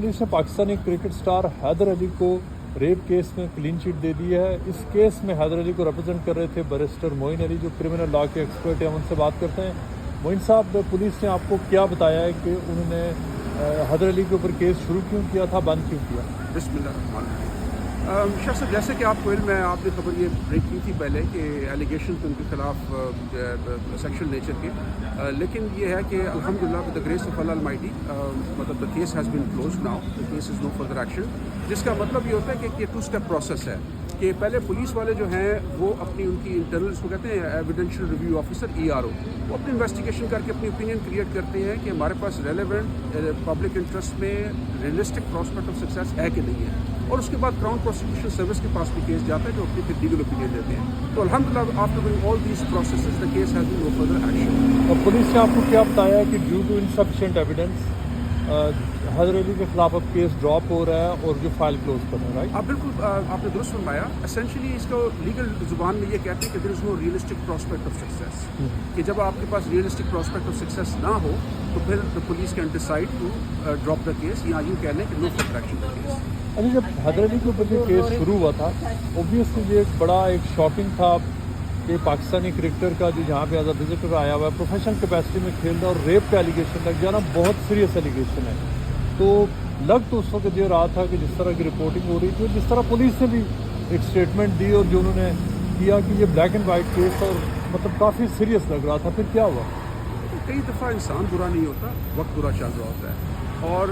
Police ने Pakistani cricket star Haider Ali को rape case में क्लीन चिट दे दी है। इस केस में हैदर अली को रिप्रेजेंट कर रहे थे बैरिस्टर मोइन अली, जो क्रिमिनल लॉ के एक्सपर्ट हैं। हम उनसे बात करते हैं। मोइन साहब, पुलिस ने आपको क्या बताया है कि उन्होंने हैदर अली के ऊपर केस शुरू क्यों किया था, बंद क्यों किया? बिस्मिल्लाह। शख्स जैसे कि आपको इल्म है, आपने खबर ये ब्रेक की थी पहले कि एलिगेशन थे उनके खिलाफ सेक्शुअल नेचर के, लेकिन ये है कि अल्हम्दुलिल्लाह with the grace of Allah almighty मतलब the case has been closed now, the case is no further action. जिसका मतलब ये होता है कि ये 2 स्टेप प्रोसेस है कि पहले पुलिस वाले जो हैं वो अपनी उनकी इंटरनल इसको कहते हैं एविडेंशियल रिव्यू ऑफिसर ERO, वो अपनी इन्वेस्टिगेशन करके अपनी ओपिनियन क्रिएट करते हैं कि हमारे पास रेलेवेंट पब्लिक इंटरेस्ट में रियलिस्टिक प्रॉस्पेक्ट ऑफ सक्सेस है कि नहीं है, और उसके बाद क्राउन प्रोसिक्यूशन सर्विस के पास भी केस जाता है जो अपनी फिर लीगल ओपिनियन देते हैं। तो अल्हम्दुलिल्लाह after doing all these processes the case has been no further action. और पुलिस ने आपको क्या बताया कि due to insufficient evidence Haider Ali के खिलाफ अब केस ड्रॉप हो रहा है और जो फाइल क्लोज कर रहा है, राइट? आप बिल्कुल आपने दुरुस्त फरमाया। एसेंशियली इसको लीगल जुबान में ये कहते हैं कि there is no realistic prospect of success, कि जब आपके पास रियलिस्टिक प्रॉस्पेक्ट ऑफ सक्सेस ना हो तो फिर the police can decide to drop the case, या यूँ कह लें कि no further action the case. अभी जब हैदर अली के ऊपर ये केस शुरू हुआ था, ऑब्वियसली ये एक बड़ा शॉकिंग था कि पाकिस्तानी क्रिकेटर का जो यहाँ पे एज अ विजिटर आया हुआ है, प्रोफेशनल कैपेसिटी में खेल रहा है और रेप का एलिगेशन लग जाना बहुत सीरियस एलिगेशन है। तो लग तो उस वक्त ये रहा था कि जिस तरह की रिपोर्टिंग हो रही थी और जिस तरह पुलिस ने भी एक स्टेटमेंट दी और जो उन्होंने किया कि ये ब्लैक एंड वाइट केस और मतलब काफ़ी सीरियस लग रहा था, फिर क्या हुआ? कई दफ़ा इंसान बुरा नहीं होता, वक्त बुरा चल रहा होता है, और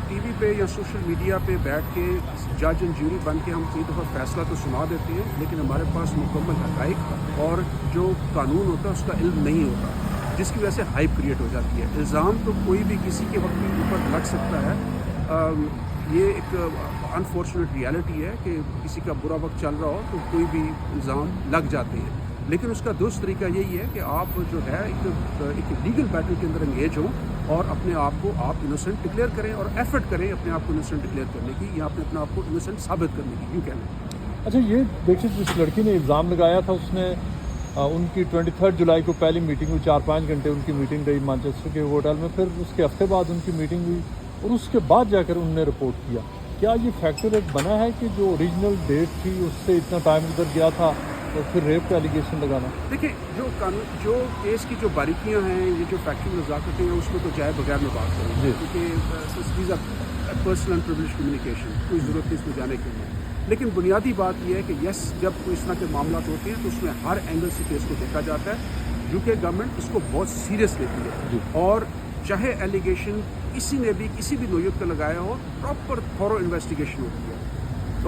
टीवी पे या सोशल मीडिया पे बैठ के जज एंड ज्यूरी बन के हम कई दफ़ा फैसला तो सुना देते हैं, लेकिन हमारे पास मुकम्मल हक़ाइक़ और जो कानून होता है उसका इल्म नहीं होता, जिसकी वजह से हाइप क्रिएट हो जाती है। इल्ज़ाम तो कोई भी किसी के वक्त के ऊपर लग सकता है। ये एक अनफॉर्चुनेट रियलिटी है कि किसी का बुरा वक्त चल रहा हो तो कोई भी इल्ज़ाम लग जाते हैं, लेकिन उसका दुरुस्त तरीका यही है कि आप जो है एक लीगल बैटल के अंदर एंगेज हों और अपने आप को आप इनोसेंट डिक्लेयर करें और एफर्ट करें अपने आप को इनोसेंट डिक्लेयर करने की या अपने आप को इनोसेंट साबित करने की, यूँ कहना। अच्छा, ये देखिए जिस लड़की ने इल्ज़ाम लगाया था उसने उनकी 23 जुलाई को पहली मीटिंग हुई, 4-5 घंटे उनकी मीटिंग रही मैनचेस्टर के होटल में, फिर उसके हफ्ते बाद उनकी मीटिंग हुई और उसके बाद जाकर उन्होंने रिपोर्ट किया। क्या ये फैक्टर एक बना है कि जो ओरिजिनल डेट थी उससे इतना टाइम उधर गया था और फिर रेप का एलिगेशन लगाना? देखिए, जो केस की जो बारीकियां हैं, ये जो फैक्चुअल नज़ाकतें हैं, उसमें तो जाए बगैर में बात करें, क्योंकि पर्सनल एंड प्रिविलेज कम्युनिकेशन, कोई ज़रूरत नहीं इसमें जाने के लिए। लेकिन बुनियादी बात यह है कि यस, जब कोई इस तरह के मामला होते हैं तो उसमें हर एंगल से केस को देखा जाता है। यूके गवर्नमेंट इसको बहुत सीरियस लेती है, और चाहे एलिगेशन किसी ने भी किसी भी नोयत का लगाया हो, प्रॉपर थॉरो इन्वेस्टिगेशन होती है।